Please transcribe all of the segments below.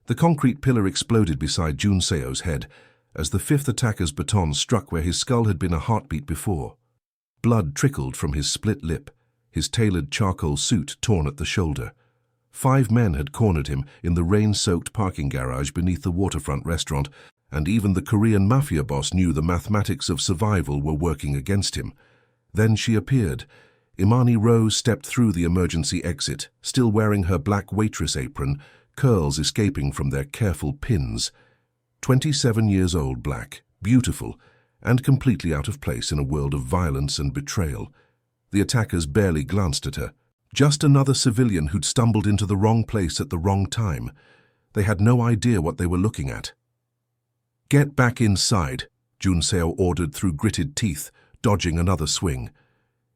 The concrete pillar exploded beside Junseo's head as the fifth attacker's baton struck where his skull had been a heartbeat before. Blood trickled from his split lip, his tailored charcoal suit torn at the shoulder. 5 men had cornered him in the rain-soaked parking garage beneath the waterfront restaurant, and even the Korean Mafia boss knew the mathematics of survival were working against him. Then she appeared. Imani Rose stepped through the emergency exit, still wearing her black waitress apron, curls escaping from their careful pins. 27 years old, black, beautiful, and completely out of place in a world of violence and betrayal. The attackers barely glanced at her. Just another civilian who'd stumbled into the wrong place at the wrong time. They had no idea what they were looking at. "Get back inside," Junseo ordered through gritted teeth, dodging another swing.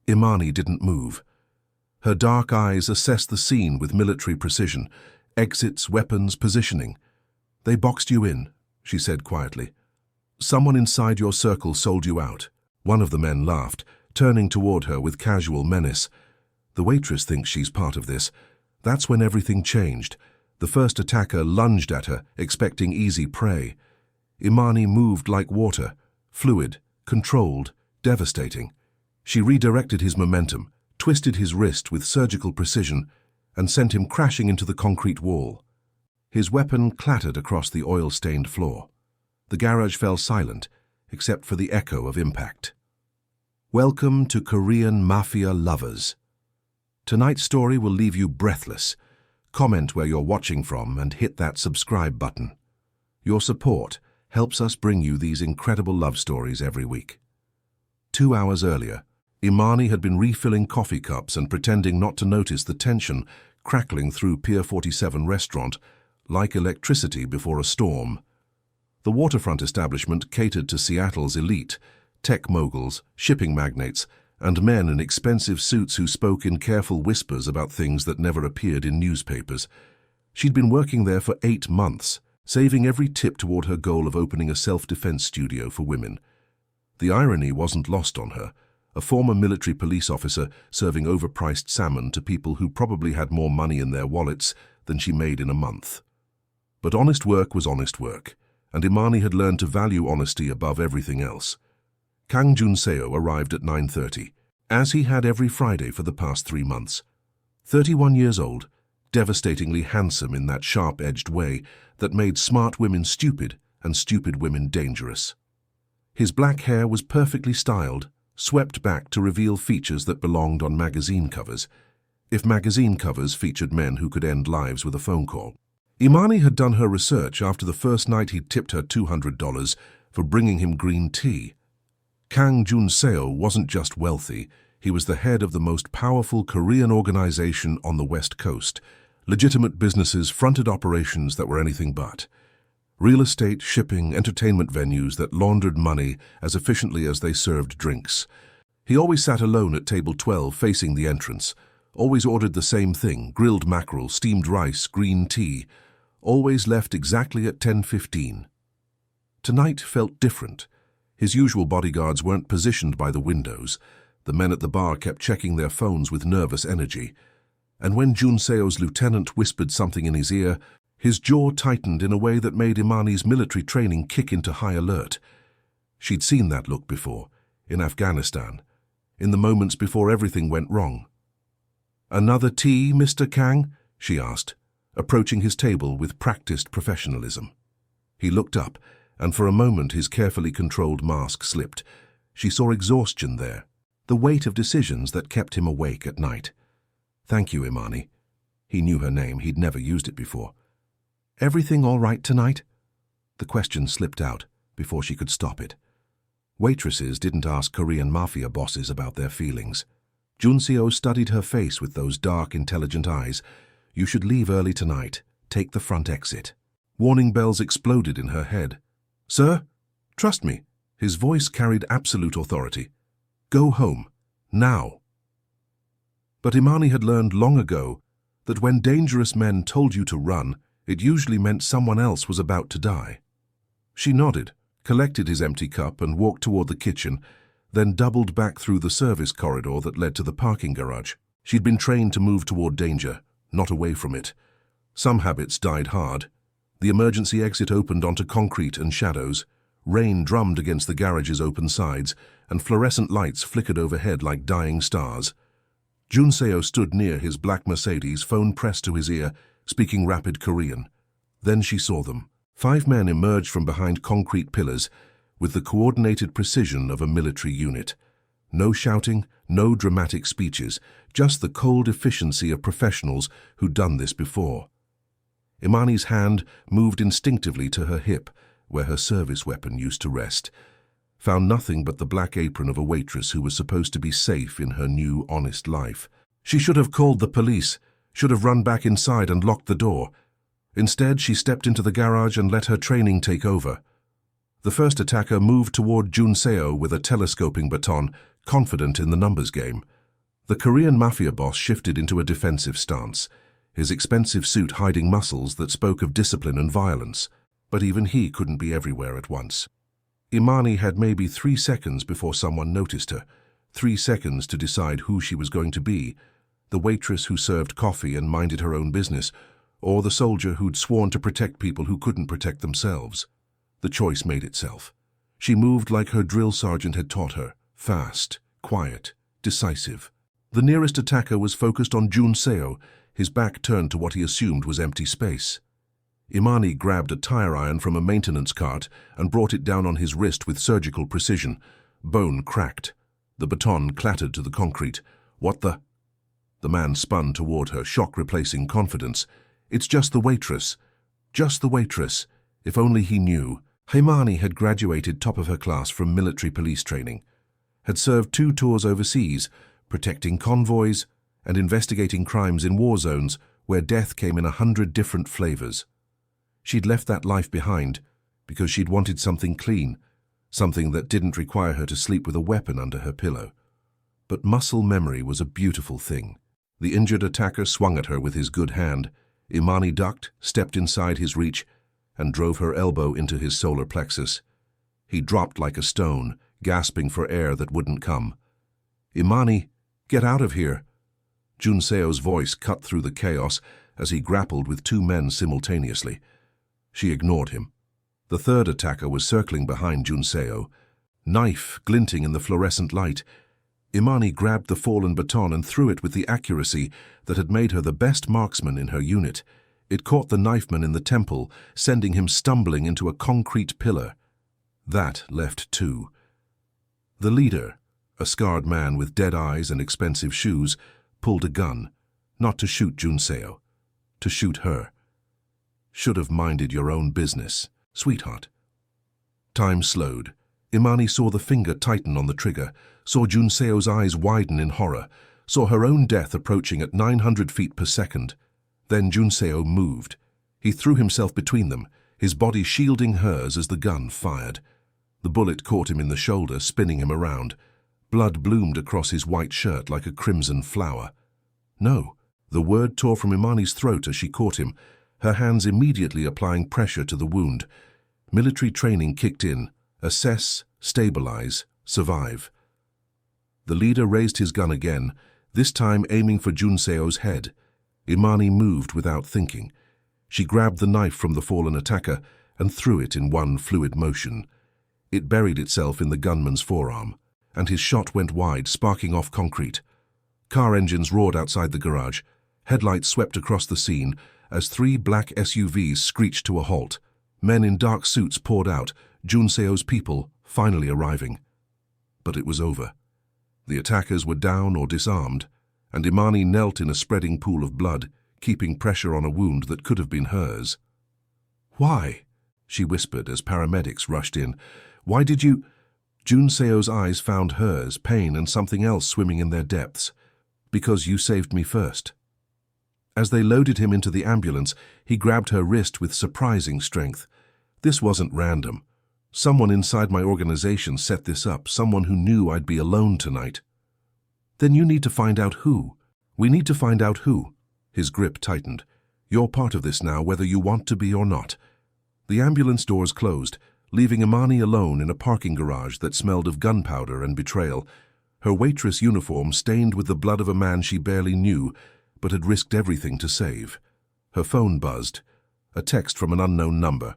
Imani didn't move. Her dark eyes assessed the scene with military precision. Exits, weapons, positioning. "They boxed you in," she said quietly. "Someone inside your circle sold you out." One of the men laughed, turning toward her with casual menace. "The waitress thinks she's part of this." That's when everything changed. The first attacker lunged at her, expecting easy prey. Imani moved like water, fluid, controlled, devastating. She redirected his momentum, twisted his wrist with surgical precision, and sent him crashing into the concrete wall. His weapon clattered across the oil-stained floor. The garage fell silent, except for the echo of impact. Welcome to Korean Mafia lovers. Tonight's story will leave you breathless. Comment where you're watching from and hit that subscribe button. Your support helps us bring you these incredible love stories every week. 2 hours earlier, Imani had been refilling coffee cups and pretending not to notice the tension crackling through Pier 47 restaurant like electricity before a storm. The waterfront establishment catered to Seattle's elite, tech moguls, shipping magnates, and men in expensive suits who spoke in careful whispers about things that never appeared in newspapers. She'd been working there for 8 months, saving every tip toward her goal of opening a self-defense studio for women. The irony wasn't lost on her, a former military police officer serving overpriced salmon to people who probably had more money in their wallets than she made in a month. But honest work was honest work, and Imani had learned to value honesty above everything else. Kang Junseo arrived at 9:30, as he had every Friday for the past 3 months. 31 years old, devastatingly handsome in that sharp-edged way that made smart women stupid and stupid women dangerous. His black hair was perfectly styled, swept back to reveal features that belonged on magazine covers, if magazine covers featured men who could end lives with a phone call. Imani had done her research after the first night he'd tipped her $200 for bringing him green tea. Kang Junseo wasn't just wealthy, he was the head of the most powerful Korean organization on the West Coast. Legitimate businesses fronted operations that were anything but. Real estate, shipping, entertainment venues that laundered money as efficiently as they served drinks. He always sat alone at table 12 facing the entrance, always ordered the same thing, grilled mackerel, steamed rice, green tea, always left exactly at 10:15. Tonight felt different. His usual bodyguards weren't positioned by the windows. The men at the bar kept checking their phones with nervous energy. And when Junseo's lieutenant whispered something in his ear, his jaw tightened in a way that made Imani's military training kick into high alert. She'd seen that look before, in Afghanistan, in the moments before everything went wrong. "Another tea, Mr. Kang?" she asked, approaching his table with practiced professionalism. He looked up, and for a moment his carefully controlled mask slipped. She saw exhaustion there, the weight of decisions that kept him awake at night. "Thank you, Imani." He knew her name, he'd never used it before. "Everything all right tonight?" The question slipped out before she could stop it. Waitresses didn't ask Korean Mafia bosses about their feelings. Junseo studied her face with those dark, intelligent eyes. "You should leave early tonight. Take the front exit." Warning bells exploded in her head. "Sir, trust me." His voice carried absolute authority. "Go home. Now." But Imani had learned long ago that when dangerous men told you to run, it usually meant someone else was about to die. She nodded, collected his empty cup and walked toward the kitchen, then doubled back through the service corridor that led to the parking garage. She'd been trained to move toward danger, not away from it. Some habits died hard. The emergency exit opened onto concrete and shadows. Rain drummed against the garage's open sides, and fluorescent lights flickered overhead like dying stars. Jun Seo stood near his black Mercedes, phone pressed to his ear, speaking rapid Korean. Then she saw them. 5 men emerged from behind concrete pillars with the coordinated precision of a military unit. No shouting, no dramatic speeches, just the cold efficiency of professionals who'd done this before. Imani's hand moved instinctively to her hip, where her service weapon used to rest. Found nothing but the black apron of a waitress who was supposed to be safe in her new, honest life. She should have called the police, should have run back inside and locked the door. Instead, she stepped into the garage and let her training take over. The first attacker moved toward Jun Seo with a telescoping baton, confident in the numbers game. The Korean Mafia boss shifted into a defensive stance, his expensive suit hiding muscles that spoke of discipline and violence. But even he couldn't be everywhere at once. Imani had maybe 3 seconds before someone noticed her, 3 seconds to decide who she was going to be, the waitress who served coffee and minded her own business, or the soldier who'd sworn to protect people who couldn't protect themselves. The choice made itself. She moved like her drill sergeant had taught her, fast, quiet, decisive. The nearest attacker was focused on Jun Seo, his back turned to what he assumed was empty space. Imani grabbed a tire iron from a maintenance cart and brought it down on his wrist with surgical precision. Bone cracked. The baton clattered to the concrete. What the? The man spun toward her, shock replacing confidence. It's just the waitress. Just the waitress. If only he knew. Imani had graduated top of her class from military police training. Had served 2 tours overseas, protecting convoys and investigating crimes in war zones where death came in 100 different flavors. She'd left that life behind because she'd wanted something clean, something that didn't require her to sleep with a weapon under her pillow. But muscle memory was a beautiful thing. The injured attacker swung at her with his good hand. Imani ducked, stepped inside his reach, and drove her elbow into his solar plexus. He dropped like a stone, gasping for air that wouldn't come. "Imani, get out of here!" Jun Seo's voice cut through the chaos as he grappled with 2 men simultaneously. She ignored him. The third attacker was circling behind Jun Seo, knife glinting in the fluorescent light. Imani grabbed the fallen baton and threw it with the accuracy that had made her the best marksman in her unit. It caught the knifeman in the temple, sending him stumbling into a concrete pillar. That left 2. The leader, a scarred man with dead eyes and expensive shoes, pulled a gun, not to shoot Jun Seo, to shoot her. Should have minded your own business, sweetheart. Time slowed. Imani saw the finger tighten on the trigger, saw Jun Seo's eyes widen in horror, saw her own death approaching at 900 feet per second. Then Jun Seo moved. He threw himself between them, his body shielding hers as the gun fired. The bullet caught him in the shoulder, spinning him around. Blood bloomed across his white shirt like a crimson flower. No, the word tore from Imani's throat as she caught him, her hands immediately applying pressure to the wound. Military training kicked in. Assess, stabilize, survive. The leader raised his gun again, this time aiming for Jun Seo's head. Imani moved without thinking. She grabbed the knife from the fallen attacker and threw it in one fluid motion. It buried itself in the gunman's forearm, and his shot went wide, sparking off concrete. Car engines roared outside the garage. Headlights swept across the scene as 3 black SUVs screeched to a halt. Men in dark suits poured out, Jun Seo's people finally arriving. But it was over. The attackers were down or disarmed, and Imani knelt in a spreading pool of blood, keeping pressure on a wound that could have been hers. "Why?" she whispered as paramedics rushed in. "Why did you—" Jun Seo's eyes found hers, pain and something else swimming in their depths. "Because you saved me first." As they loaded him into the ambulance, he grabbed her wrist with surprising strength. "This wasn't random. Someone inside my organization set this up, someone who knew I'd be alone tonight." "Then you need to find out who. We need to find out who." His grip tightened. "You're part of this now, whether you want to be or not." The ambulance doors closed, leaving Imani alone in a parking garage that smelled of gunpowder and betrayal, her waitress uniform stained with the blood of a man she barely knew, but had risked everything to save. Her phone buzzed. A text from an unknown number.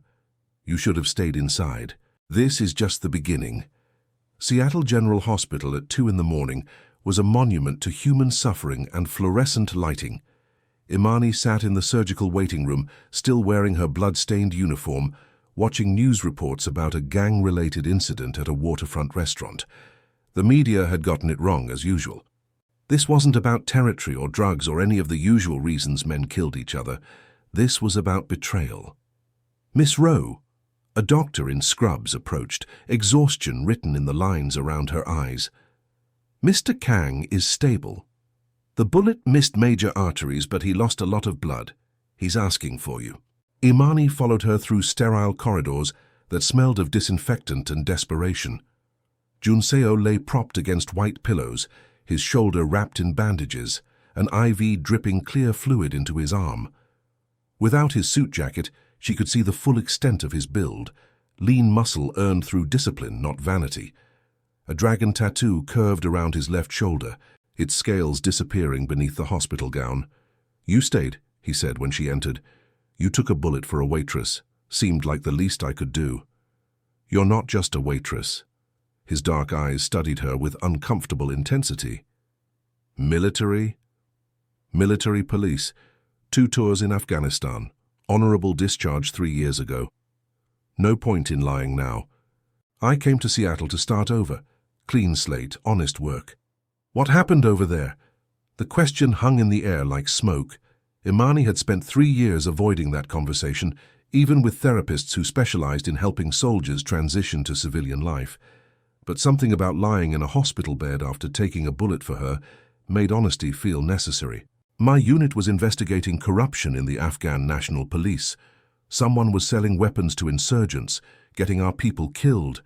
You should have stayed inside. This is just the beginning. Seattle General Hospital at 2 in the morning was a monument to human suffering and fluorescent lighting. Imani sat in the surgical waiting room, still wearing her blood-stained uniform, watching news reports about a gang-related incident at a waterfront restaurant. The media had gotten it wrong, as usual. This wasn't about territory or drugs or any of the usual reasons men killed each other. This was about betrayal. Miss Rowe, a doctor in scrubs, approached, exhaustion written in the lines around her eyes. Mr. Kang is stable. The bullet missed major arteries, but he lost a lot of blood. He's asking for you. Imani followed her through sterile corridors that smelled of disinfectant and desperation. Junseo lay propped against white pillows, his shoulder wrapped in bandages, an IV dripping clear fluid into his arm. Without his suit jacket, she could see the full extent of his build, lean muscle earned through discipline, not vanity. A dragon tattoo curved around his left shoulder, its scales disappearing beneath the hospital gown. "You stayed," he said when she entered. "You took a bullet for a waitress. Seemed like the least I could do." "You're not just a waitress." His dark eyes studied her with uncomfortable intensity. "Military?" "Military police. 2 tours in Afghanistan. Honorable discharge 3 years ago. No point in lying now. I came to Seattle to start over. Clean slate, honest work." "What happened over there?" The question hung in the air like smoke. Imani had spent 3 years avoiding that conversation, even with therapists who specialized in helping soldiers transition to civilian life. But something about lying in a hospital bed after taking a bullet for her made honesty feel necessary. "My unit was investigating corruption in the Afghan National Police. Someone was selling weapons to insurgents, getting our people killed.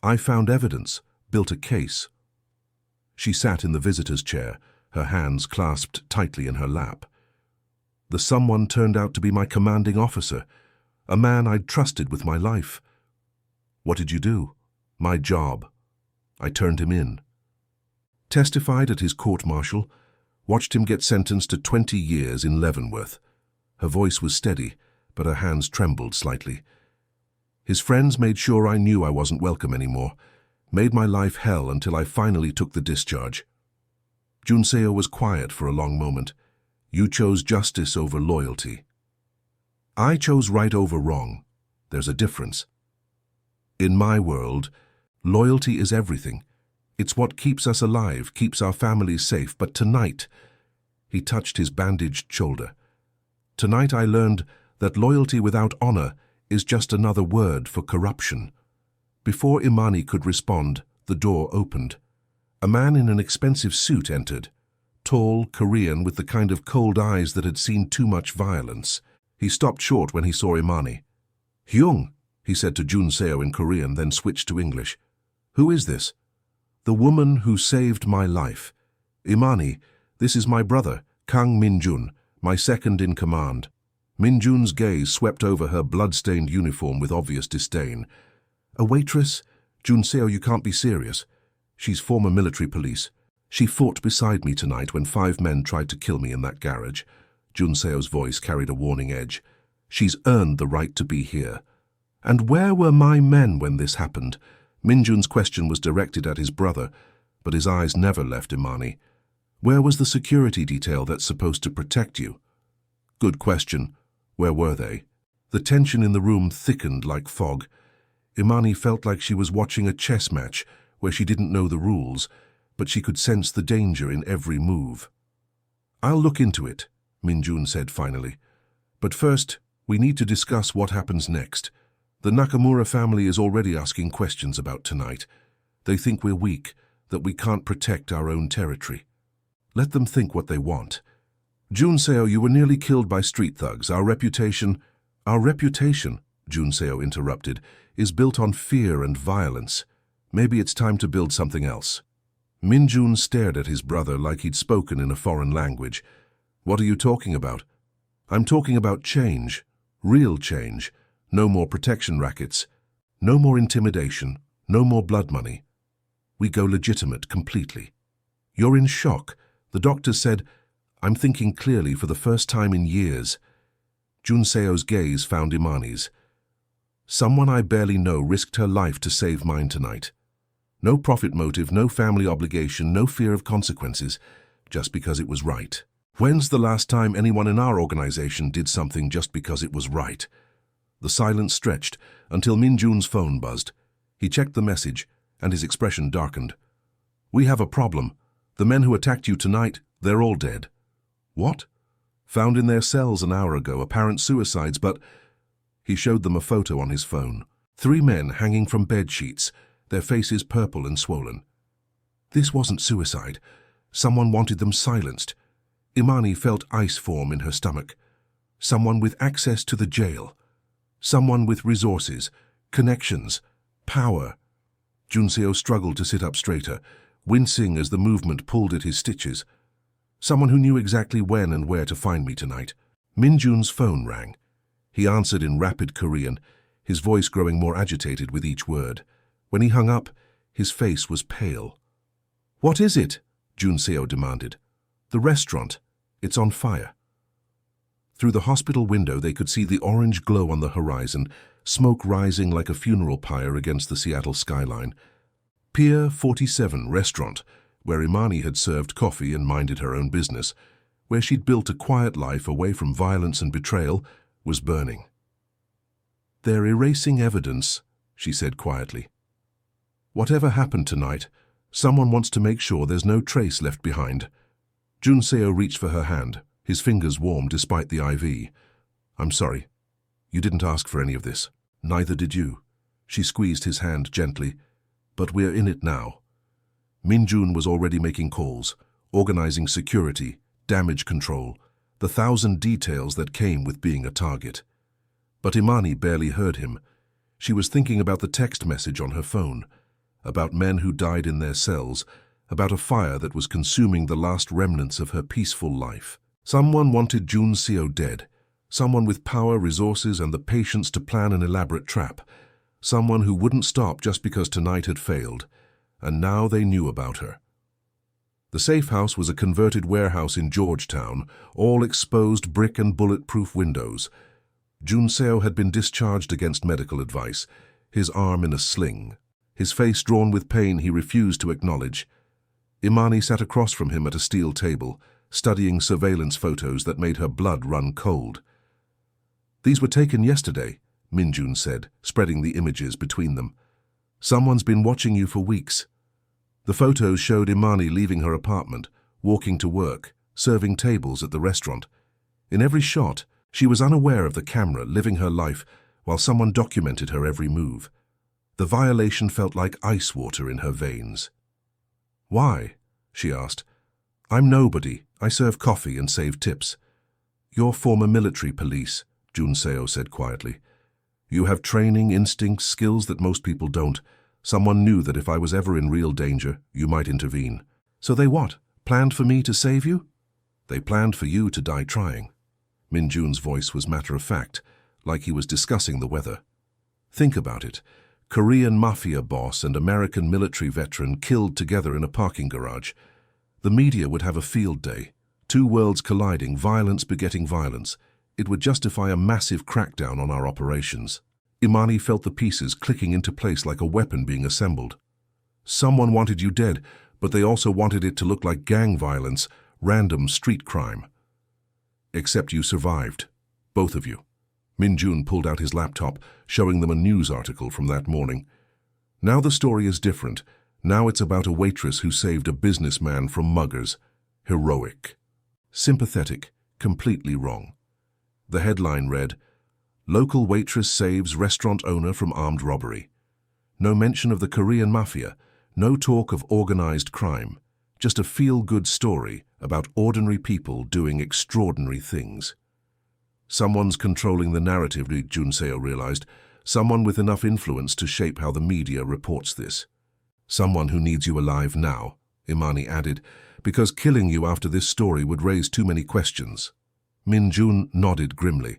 I found evidence, built a case." She sat in the visitor's chair, her hands clasped tightly in her lap. "The someone turned out to be my commanding officer, a man I'd trusted with my life." "What did you do?" "My job. I turned him in." Testified at his court-martial, watched him get sentenced to 20 years in Leavenworth. Her voice was steady, but her hands trembled slightly. "His friends made sure I knew I wasn't welcome anymore, made my life hell until I finally took the discharge." Junseo was quiet for a long moment. "You chose justice over loyalty." "I chose right over wrong. There's a difference. In my world, loyalty is everything. It's what keeps us alive, keeps our families safe. But tonight," he touched his bandaged shoulder, "tonight I learned that loyalty without honor is just another word for corruption." Before Imani could respond, the door opened. A man in an expensive suit entered, tall, Korean, with the kind of cold eyes that had seen too much violence. He stopped short when he saw Imani. "Hyung," he said to Junseo in Korean, then switched to English. "Who is this?" "The woman who saved my life. Imani, this is my brother, Kang Min-jun, my second in command." Min-jun's gaze swept over her blood-stained uniform with obvious disdain. "A waitress? Junseo, you can't be serious. She's former military police. She fought beside me tonight when 5 men tried to kill me in that garage." Junseo's voice carried a warning edge. "She's earned the right to be here." "And where were my men when this happened?" Min-jun's question was directed at his brother, but his eyes never left Imani. "Where was the security detail that's supposed to protect you?" "Good question. Where were they?" The tension in the room thickened like fog. Imani felt like she was watching a chess match where she didn't know the rules, but she could sense the danger in every move. "I'll look into it," Min-jun said finally. "But first, we need to discuss what happens next. The Nakamura family is already asking questions about tonight. They think we're weak, that we can't protect our own territory. Let them think what they want. Junseo, you were nearly killed by street thugs. Our reputation, Junseo interrupted, is built on fear and violence. Maybe it's time to build something else." Min-jun stared at his brother like he'd spoken in a foreign language. "What are you talking about?" "I'm talking about change. Real change. No more protection rackets. No more intimidation. No more blood money. We go legitimate completely." "You're in shock." The doctor said, "I'm thinking clearly for the first time in years." Junseo's gaze found Imani's. Someone I barely know risked her life to save mine tonight. No profit motive, no family obligation, no fear of consequences, just because it was right. When's the last time anyone in our organization did something just because it was right? The silence stretched until Minjun's phone buzzed. He checked the message, and his expression darkened. We have a problem. The men who attacked you tonight, they're all dead. What? Found in their cells an hour ago, apparent suicides, but... He showed them a photo on his phone. 3 men hanging from bed sheets, their faces purple and swollen. This wasn't suicide. Someone wanted them silenced. Imani felt ice form in her stomach. Someone with access to the jail. Someone with resources, connections, power. Junseo struggled to sit up straighter, wincing as the movement pulled at his stitches. Someone who knew exactly when and where to find me tonight. Minjun's phone rang. He answered in rapid Korean, his voice growing more agitated with each word. When he hung up, his face was pale. What is it? Junseo demanded. The restaurant. It's on fire. Through the hospital window they could see the orange glow on the horizon, smoke rising like a funeral pyre against the Seattle skyline. Pier 47 restaurant, where Imani had served coffee and minded her own business, where she'd built a quiet life away from violence and betrayal, was burning. They're erasing evidence, she said quietly. Whatever happened tonight, someone wants to make sure there's no trace left behind. Junseo reached for her hand, his fingers warm despite the IV. I'm sorry. You didn't ask for any of this. Neither did you. She squeezed his hand gently. But we're in it now. Minjun was already making calls, organizing security, damage control, the 1,000 details that came with being a target. But Imani barely heard him. She was thinking about the text message on her phone, about men who died in their cells, about a fire that was consuming the last remnants of her peaceful life. Someone wanted Junseo dead, someone with power, resources, and the patience to plan an elaborate trap, someone who wouldn't stop just because tonight had failed, and now they knew about her. The safe house was a converted warehouse in Georgetown, all exposed brick and bulletproof windows. Junseo had been discharged against medical advice, his arm in a sling. His face drawn with pain he refused to acknowledge. Imani sat across from him at a steel table, studying surveillance photos that made her blood run cold. These were taken yesterday, Minjun said, spreading the images between them. Someone's been watching you for weeks. The photos showed Imani leaving her apartment, walking to work, serving tables at the restaurant. In every shot, she was unaware of the camera, living her life, while someone documented her every move. The violation felt like ice water in her veins. Why? She asked. I'm nobody. I serve coffee and save tips. You're former military police, Junseo said quietly. You have training, instincts, skills that most people don't. Someone knew that if I was ever in real danger, you might intervene. So they what? Planned for me to save you? They planned for you to die trying. Minjun's voice was matter-of-fact, like he was discussing the weather. Think about it. Korean Mafia boss and American military veteran killed together in a parking garage. The media would have a field day. 2 worlds colliding, violence begetting violence. It would justify a massive crackdown on our operations. Imani felt the pieces clicking into place like a weapon being assembled. Someone wanted you dead, but they also wanted it to look like gang violence, random street crime. Except you survived. Both of you. Minjun pulled out his laptop, showing them a news article from that morning. Now the story is different. Now it's about a waitress who saved a businessman from muggers. Heroic. Sympathetic. Completely wrong. The headline read, Local waitress saves restaurant owner from armed robbery. No mention of the Korean Mafia, no talk of organized crime, just a feel-good story about ordinary people doing extraordinary things. Someone's controlling the narrative, Junseo realized, someone with enough influence to shape how the media reports this. Someone who needs you alive now, Imani added, because killing you after this story would raise too many questions. Minjun nodded grimly.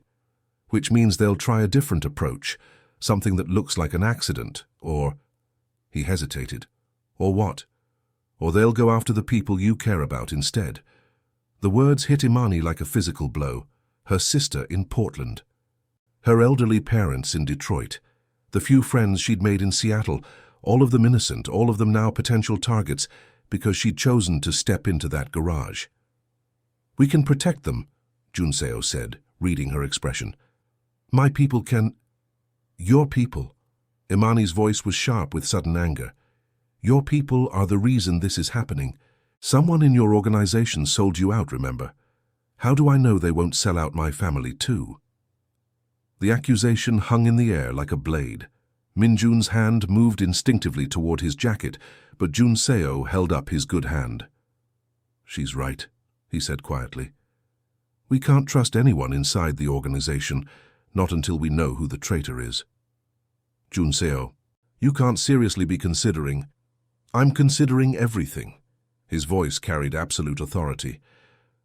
Which means they'll try a different approach, something that looks like an accident, or... He hesitated. Or what? Or they'll go after the people you care about instead. The words hit Imani like a physical blow. her sister in Portland, her elderly parents in Detroit, the few friends she'd made in Seattle, all of them innocent, all of them now potential targets because she'd chosen to step into that garage. "We can protect them," Junseo said, reading her expression. "My people can—" "Your people." Imani's voice was sharp with sudden anger. "Your people are the reason this is happening. Someone in your organization sold you out, remember? How do I know they won't sell out my family too?" The accusation hung in the air like a blade. Minjun's hand moved instinctively toward his jacket, but Junseo held up his good hand. "She's right," he said quietly. "We can't trust anyone inside the organization, not until we know who the traitor is." "Junseo, you can't seriously be considering—" "I'm considering everything." His voice carried absolute authority.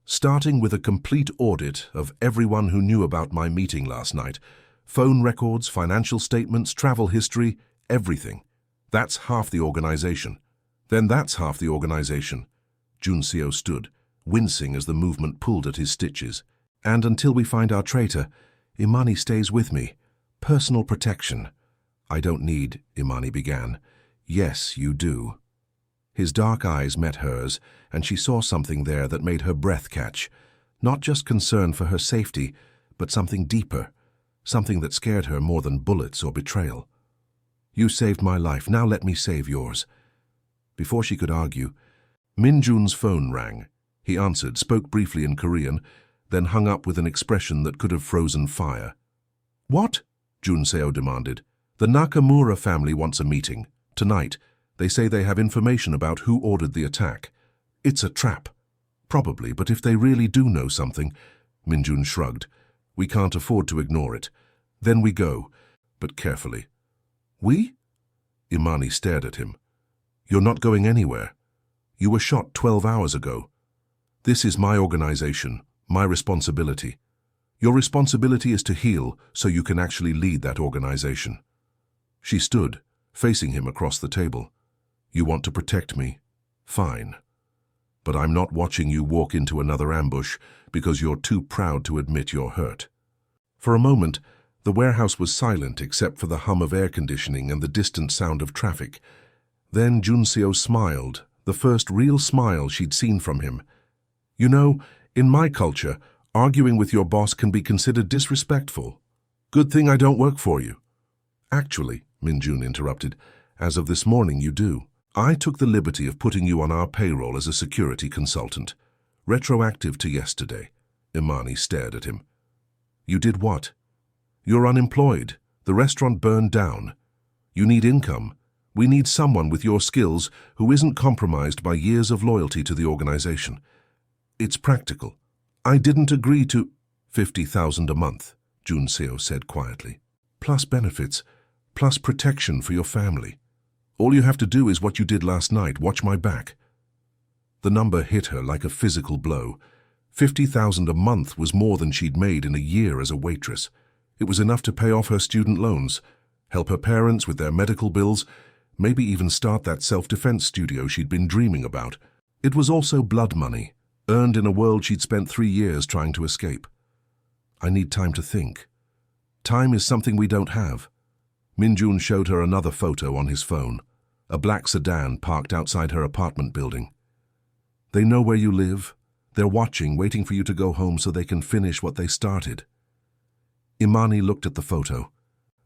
"Starting with a complete audit of everyone who knew about my meeting last night. Phone records, financial statements, travel history, everything. That's half the organization. Then that's half the organization." Junseo stood, wincing as the movement pulled at his stitches. "And until we find our traitor, Imani stays with me. Personal protection." "I don't need," Imani began. "Yes, you do." His dark eyes met hers, and she saw something there that made her breath catch. Not just concern for her safety, but something deeper, something that scared her more than bullets or betrayal. "You saved my life, now let me save yours." Before she could argue, Minjun's phone rang. He answered, spoke briefly in Korean, then hung up with an expression that could have frozen fire. "What?" Junseo demanded. "The Nakamura family wants a meeting. Tonight. They say they have information about who ordered the attack. It's a trap." "Probably, but if they really do know something—" Minjun shrugged. "We can't afford to ignore it. Then we go, but carefully." "We?" Imani stared at him. "You're not going anywhere. You were shot 12 hours ago. This is my organization, my responsibility. Your responsibility is to heal so you can actually lead that organization." She stood, facing him across the table. "You want to protect me? Fine. But I'm not watching you walk into another ambush because you're too proud to admit you're hurt." For a moment, the warehouse was silent except for the hum of air conditioning and the distant sound of traffic. Then Junseo smiled, the first real smile she'd seen from him. "You know, in my culture, arguing with your boss can be considered disrespectful. Good thing I don't work for you." "Actually," Minjun interrupted, "as of this morning you do. I took the liberty of putting you on our payroll as a security consultant. Retroactive to yesterday." Imani stared at him. "You did what?" "You're unemployed. The restaurant burned down. You need income. We need someone with your skills who isn't compromised by years of loyalty to the organization. It's practical. I didn't agree to—" "50,000 a month," Junseo said quietly. "Plus benefits, plus protection for your family. All you have to do is what you did last night, watch my back." The number hit her like a physical blow. 50,000 a month was more than she'd made in a year as a waitress. It was enough to pay off her student loans, help her parents with their medical bills, maybe even start that self-defense studio she'd been dreaming about. It was also blood money, earned in a world she'd spent 3 years trying to escape. "I need time to think. Time is something we don't have." Minjun showed her another photo on his phone, a black sedan parked outside her apartment building. "They know where you live. They're watching, waiting for you to go home so they can finish what they started." Imani looked at the photo,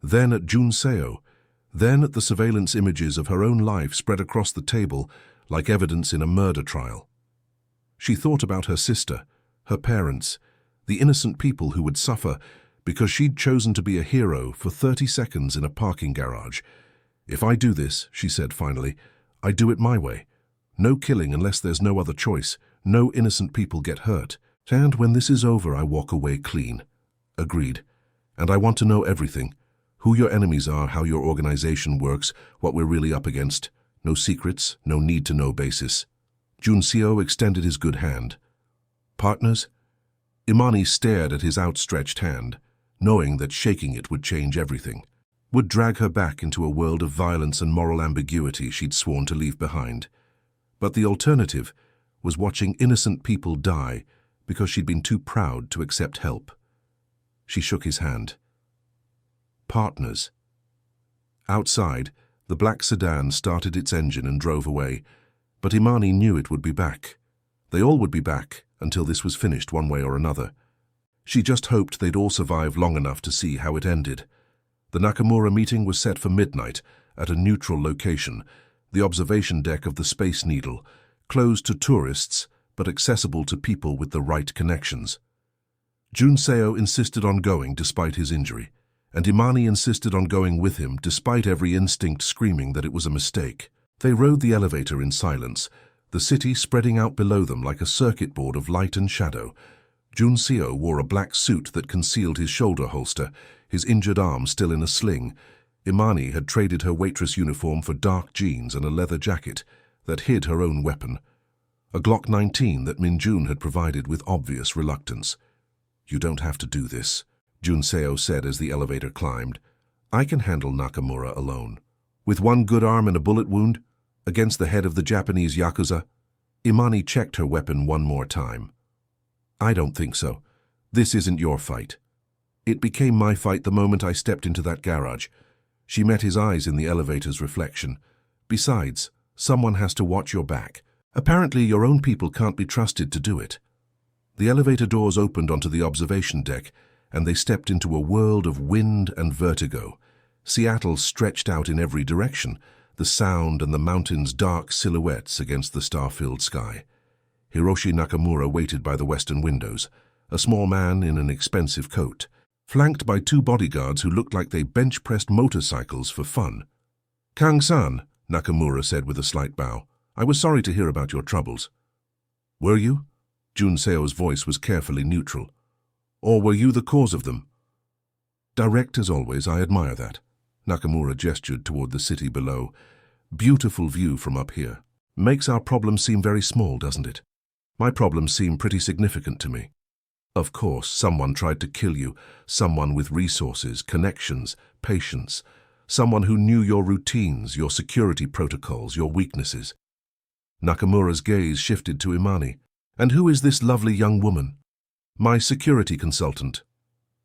then at Junseo, then at the surveillance images of her own life spread across the table like evidence in a murder trial. She thought about her sister, her parents, the innocent people who would suffer because she'd chosen to be a hero for 30 seconds in a parking garage. "If I do this," she said finally, "I do it my way. No killing unless there's no other choice. No innocent people get hurt. And when this is over, I walk away clean." "Agreed. And I want to know everything. Who your enemies are, how your organization works, what we're really up against. No secrets, no need-to-know basis." Junseo extended his good hand. "Partners?" Imani stared at his outstretched hand, knowing that shaking it would change everything, would drag her back into a world of violence and moral ambiguity she'd sworn to leave behind. But the alternative was watching innocent people die because she'd been too proud to accept help. She shook his hand. Partners. Outside, the black sedan started its engine and drove away, but Imani knew it would be back. They all would be back until this was finished one way or another. She just hoped they'd all survive long enough to see how it ended. The Nakamura meeting was set for midnight at a neutral location, the observation deck of the Space Needle, closed to tourists but accessible to people with the right connections. Junseo insisted on going despite his injury, and Imani insisted on going with him despite every instinct screaming that it was a mistake. They rode the elevator in silence, the city spreading out below them like a circuit board of light and shadow. Junseo wore a black suit that concealed his shoulder holster, his injured arm still in a sling. Imani had traded her waitress uniform for dark jeans and a leather jacket that hid her own weapon, a Glock 19 that Minjun had provided with obvious reluctance. "You don't have to do this," Junseo said as the elevator climbed. "I can handle Nakamura alone. With one good arm and a bullet wound, against the head of the Japanese Yakuza." Imani checked her weapon one more time. "I don't think so. This isn't your fight." "It became my fight the moment I stepped into that garage." She met his eyes in the elevator's reflection. "Besides, someone has to watch your back. Apparently your own people can't be trusted to do it." The elevator doors opened onto the observation deck, and they stepped into a world of wind and vertigo. Seattle stretched out in every direction, the sound and the mountains dark silhouettes against the star-filled sky. Hiroshi Nakamura waited by the western windows, a small man in an expensive coat, flanked by two bodyguards who looked like they bench-pressed motorcycles for fun. "Kang-san," Nakamura said with a slight bow, "I was sorry to hear about your troubles." "Were you?" Junseo's voice was carefully neutral. "Or were you the cause of them?" "Direct as always, I admire that." Nakamura gestured toward the city below. "Beautiful view from up here. Makes our problems seem very small, doesn't it? My problems seem pretty significant to me. Of course, someone tried to kill you, someone with resources, connections, patience, someone who knew your routines, your security protocols, your weaknesses." Nakamura's gaze shifted to Imani. "And who is this lovely young woman?" "My security consultant."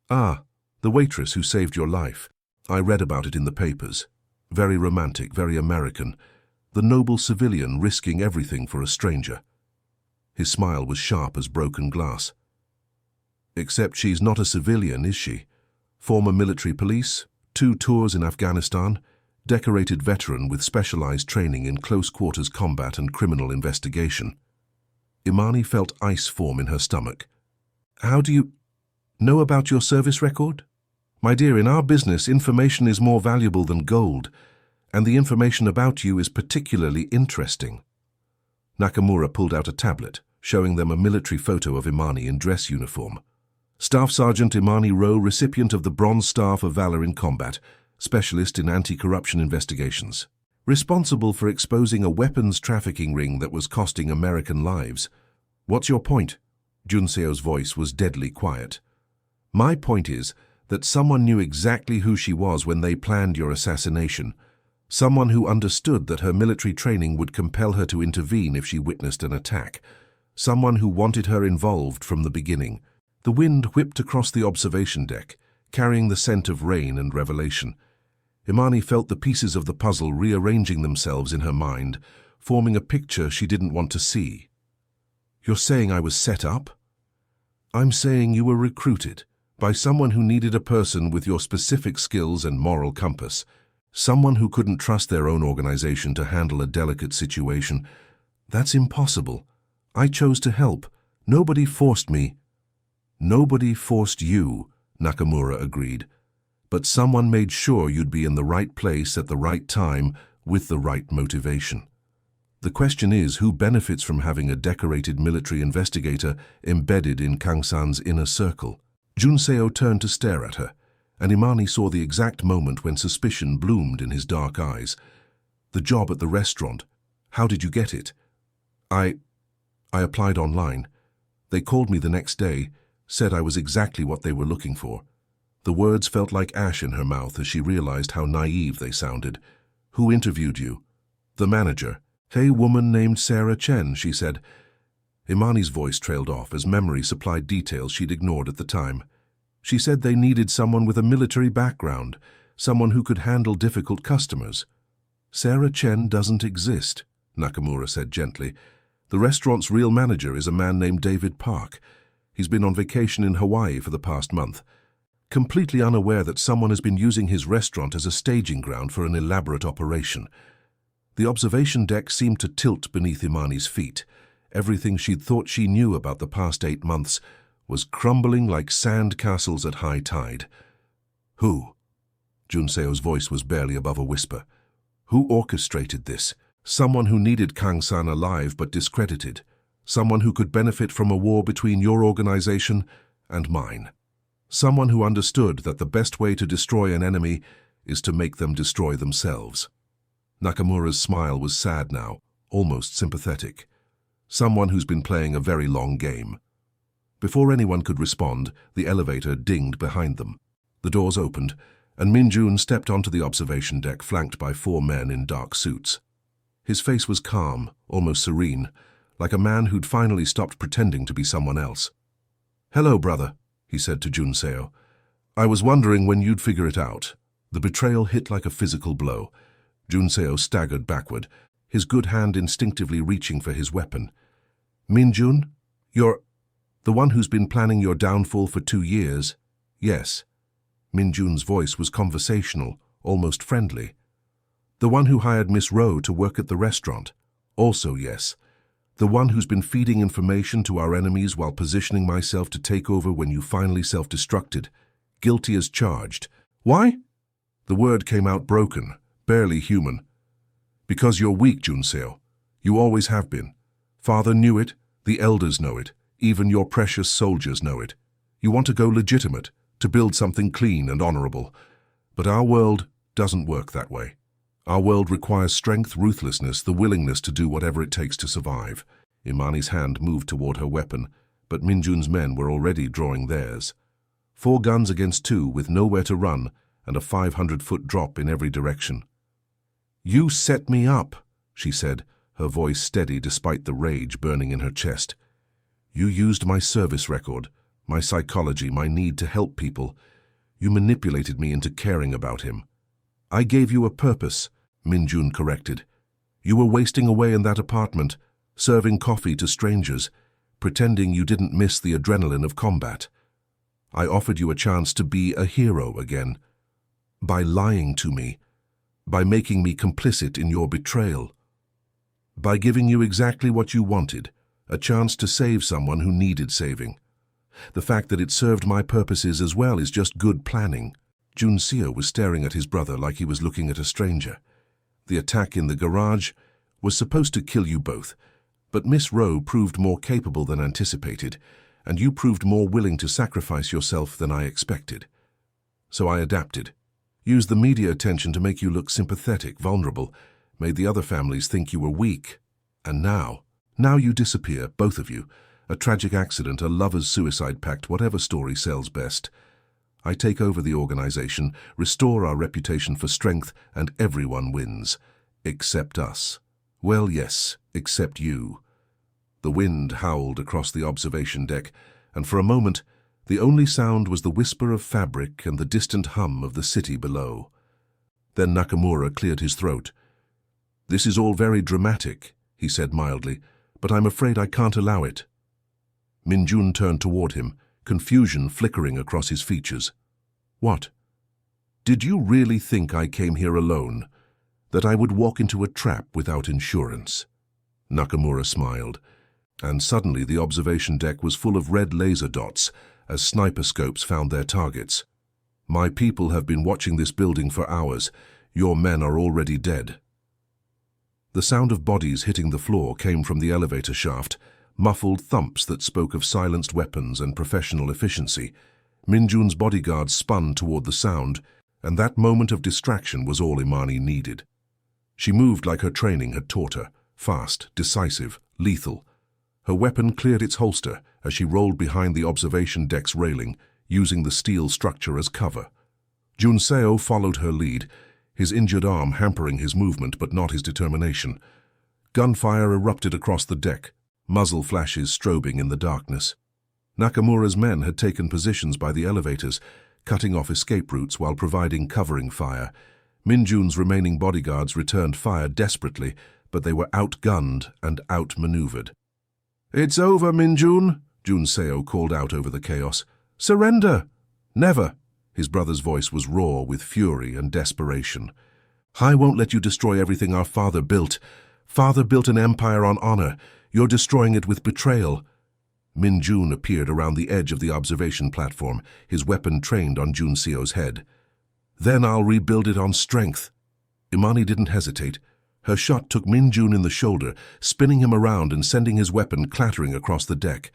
"Ah, the waitress who saved your life. I read about it in the papers. Very romantic, very American. The noble civilian risking everything for a stranger." His smile was sharp as broken glass. "Except she's not a civilian, is she? Former military police, 2 tours in Afghanistan, decorated veteran with specialized training in close-quarters combat and criminal investigation." Imani felt ice form in her stomach. "How do you know about your service record? My dear, in our business, information is more valuable than gold, and the information about you is particularly interesting." Nakamura pulled out a tablet, showing them a military photo of Imani in dress uniform. "Staff Sergeant Imani Rowe, recipient of the Bronze Star for Valor in Combat, specialist in anti-corruption investigations. Responsible for exposing a weapons trafficking ring that was costing American lives. What's your point?" Junseo's voice was deadly quiet. "My point is that someone knew exactly who she was when they planned your assassination. Someone who understood that her military training would compel her to intervene if she witnessed an attack. Someone who wanted her involved from the beginning." The wind whipped across the observation deck, carrying the scent of rain and revelation. Imani felt the pieces of the puzzle rearranging themselves in her mind, forming a picture she didn't want to see. "You're saying I was set up?" "I'm saying you were recruited by someone who needed a person with your specific skills and moral compass. Someone who couldn't trust their own organization to handle a delicate situation. That's impossible. I chose to help. Nobody forced me." "Nobody forced you," Nakamura agreed. "But someone made sure you'd be in the right place at the right time with the right motivation. The question is, who benefits from having a decorated military investigator embedded in Kang-san's inner circle?" Junseo turned to stare at her, and Imani saw the exact moment when suspicion bloomed in his dark eyes. "The job at the restaurant. How did you get it?" I applied online. They called me the next day, said I was exactly what they were looking for." The words felt like ash in her mouth as she realized how naive they sounded. "Who interviewed you?" "The manager." "A woman named Sarah Chen," she said. Imani's voice trailed off as memory supplied details she'd ignored at the time. She said they needed someone with a military background, someone who could handle difficult customers. Sarah Chen doesn't exist, Nakamura said gently. The restaurant's real manager is a man named David Park. He's been on vacation in Hawaii for the past month, completely unaware that someone has been using his restaurant as a staging ground for an elaborate operation. The observation deck seemed to tilt beneath Imani's feet. Everything she'd thought she knew about the past 8 months was crumbling like sand castles at high tide. Who? Junseo's voice was barely above a whisper. Who orchestrated this? Someone who needed Kang-san alive but discredited. Someone who could benefit from a war between your organization and mine. Someone who understood that the best way to destroy an enemy is to make them destroy themselves. Nakamura's smile was sad now, almost sympathetic. Someone who's been playing a very long game. Before anyone could respond, the elevator dinged behind them. The doors opened, and Minjun stepped onto the observation deck flanked by 4 men in dark suits. His face was calm, almost serene, like a man who'd finally stopped pretending to be someone else. "Hello, brother," he said to Junseo. "I was wondering when you'd figure it out." The betrayal hit like a physical blow. Junseo staggered backward, his good hand instinctively reaching for his weapon. "Minjun, you're the one who's been planning your downfall for 2 years?" "Yes." Minjun's voice was conversational, almost friendly. "The one who hired Miss Rowe to work at the restaurant?" "Also yes." "The one who's been feeding information to our enemies while positioning myself to take over when you finally self-destructed?" "Guilty as charged." "Why?" The word came out broken, barely human. "Because you're weak, Junseo. You always have been. Father knew it, the elders know it, even your precious soldiers know it. You want to go legitimate, to build something clean and honorable. But our world doesn't work that way. Our world requires strength, ruthlessness, the willingness to do whatever it takes to survive." Imani's hand moved toward her weapon, but Minjun's men were already drawing theirs. 4 guns against 2 with nowhere to run and a 500-foot drop in every direction. "You set me up," she said, her voice steady despite the rage burning in her chest. "You used my service record, my psychology, my need to help people. You manipulated me into caring about him." "I gave you a purpose," Minjun corrected. "You were wasting away in that apartment, serving coffee to strangers, pretending you didn't miss the adrenaline of combat. I offered you a chance to be a hero again. By lying to me, by making me complicit in your betrayal, by giving you exactly what you wanted, a chance to save someone who needed saving. The fact that it served my purposes as well is just good planning." Junseo was staring at his brother like he was looking at a stranger. "The attack in the garage was supposed to kill you both, but Miss Rowe proved more capable than anticipated, and you proved more willing to sacrifice yourself than I expected. So I adapted. Used the media attention to make you look sympathetic, vulnerable, made the other families think you were weak. And now you disappear, both of you. A tragic accident, a lover's suicide pact, whatever story sells best. I take over the organization, restore our reputation for strength, and everyone wins. Except us. Well, yes, except you." The wind howled across the observation deck, and for a moment, the only sound was the whisper of fabric and the distant hum of the city below. Then Nakamura cleared his throat. "This is all very dramatic," he said mildly, "but I'm afraid I can't allow it." Minjun turned toward him, confusion flickering across his features. "What? Did you really think I came here alone? That I would walk into a trap without insurance?" Nakamura smiled, and suddenly the observation deck was full of red laser dots as sniper scopes found their targets. "My people have been watching this building for hours. Your men are already dead." The sound of bodies hitting the floor came from the elevator shaft, muffled thumps that spoke of silenced weapons and professional efficiency. Minjun's bodyguards spun toward the sound, and that moment of distraction was all Imani needed. She moved like her training had taught her, fast, decisive, lethal. Her weapon cleared its holster as she rolled behind the observation deck's railing, using the steel structure as cover. Junseo followed her lead, his injured arm hampering his movement but not his determination. Gunfire erupted across the deck, muzzle flashes strobing in the darkness. Nakamura's men had taken positions by the elevators, cutting off escape routes while providing covering fire. Minjun's remaining bodyguards returned fire desperately, but they were outgunned and outmaneuvered. "It's over, Minjun," Jun Seo called out over the chaos. "Surrender!" "Never!" His brother's voice was raw with fury and desperation. "I won't let you destroy everything our father built. Father built an empire on honor. You're destroying it with betrayal." Minjun appeared around the edge of the observation platform, his weapon trained on Jun Seo's head. "Then I'll rebuild it on strength." Imani didn't hesitate. Her shot took Minjun in the shoulder, spinning him around and sending his weapon clattering across the deck.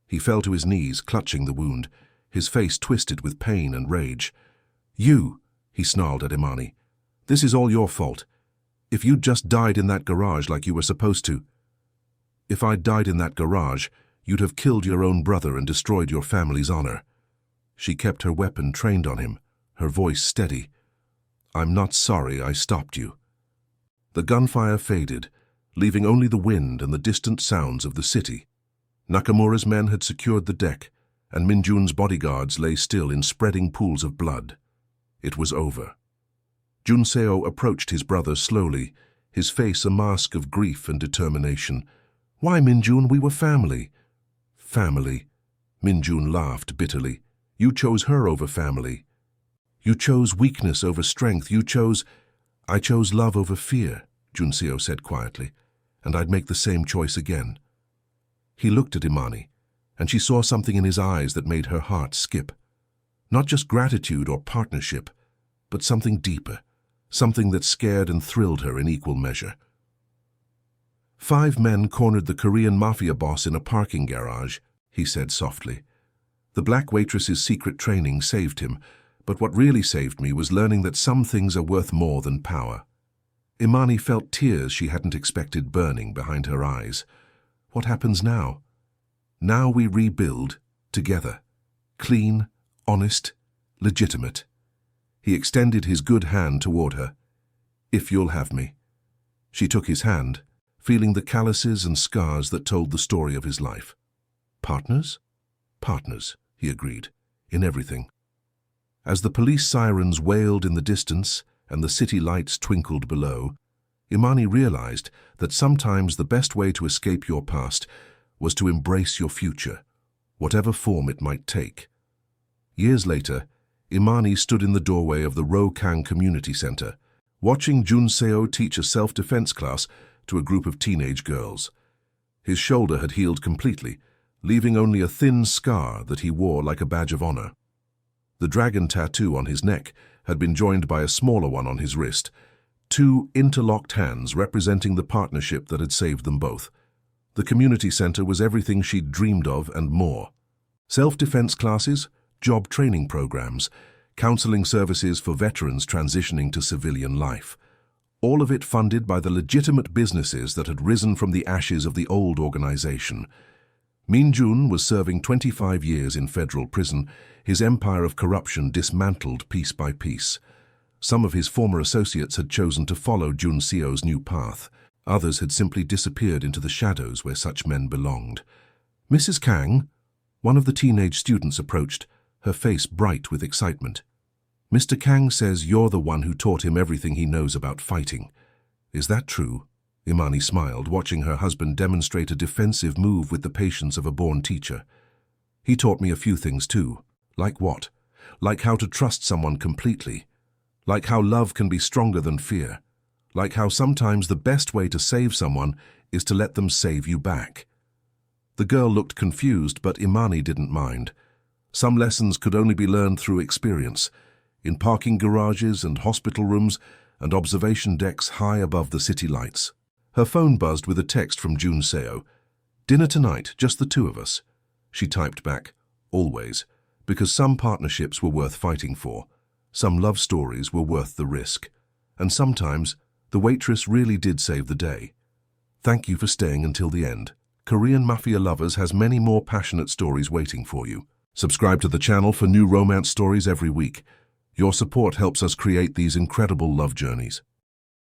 He fell to his knees, clutching the wound, his face twisted with pain and rage. "You," he snarled at Imani. "This is all your fault. If you'd just died in that garage like you were supposed to." "If I'd died in that garage, you'd have killed your own brother and destroyed your family's honor." She kept her weapon trained on him, her voice steady. "I'm not sorry I stopped you." The gunfire faded, leaving only the wind and the distant sounds of the city. Nakamura's men had secured the deck, and Minjun's bodyguards lay still in spreading pools of blood. It was over. Jun Seo approached his brother slowly, his face a mask of grief and determination. "Why, Minjun, we were family." "Family?" Minjun laughed bitterly. "You chose her over family. You chose weakness over strength. I chose love over fear," Jun Seo said quietly, "and I'd make the same choice again." He looked at Imani, and she saw something in his eyes that made her heart skip. Not just gratitude or partnership, but something deeper, something that scared and thrilled her in equal measure. 5 men cornered the Korean Mafia boss in a parking garage, he said softly. The black waitress's secret training saved him, but what really saved me was learning that some things are worth more than power. Imani felt tears she hadn't expected burning behind her eyes. What happens now? Now we rebuild, together. Clean, honest, legitimate. He extended his good hand toward her. "If you'll have me." She took his hand, feeling the calluses and scars that told the story of his life. "Partners?" "Partners," he agreed, "in everything." As the police sirens wailed in the distance and the city lights twinkled below, Imani realized that sometimes the best way to escape your past was to embrace your future, whatever form it might take. Years later, Imani stood in the doorway of the Rokang Community Center, watching Jun Seo teach a self-defense class to a group of teenage girls. His shoulder had healed completely, leaving only a thin scar that he wore like a badge of honor. The dragon tattoo on his neck had been joined by a smaller one on his wrist, 2 interlocked hands representing the partnership that had saved them both. The community center was everything she'd dreamed of and more. Self-defense classes, job training programs, counseling services for veterans transitioning to civilian life. All of it funded by the legitimate businesses that had risen from the ashes of the old organization. Minjun was serving 25 years in federal prison, his empire of corruption dismantled piece by piece. Some of his former associates had chosen to follow Jun Seo's new path. Others had simply disappeared into the shadows where such men belonged. "Mrs. Kang," one of the teenage students approached, her face bright with excitement. "Mr. Kang says you're the one who taught him everything he knows about fighting. Is that true?" Imani smiled, watching her husband demonstrate a defensive move with the patience of a born teacher. "He taught me a few things too." "Like what?" "Like how to trust someone completely. Like how love can be stronger than fear. Like how sometimes the best way to save someone is to let them save you back." The girl looked confused, but Imani didn't mind. Some lessons could only be learned through experience, in parking garages and hospital rooms and observation decks high above the city lights. Her phone buzzed with a text from Jun Seo. "Dinner tonight, just the 2 of us." She typed back, "Always," because some partnerships were worth fighting for, some love stories were worth the risk, and sometimes the waitress really did save the day. Thank you for staying until the end. Korean Mafia Lovers has many more passionate stories waiting for you. Subscribe to the channel for new romance stories every week. Your support helps us create these incredible love journeys.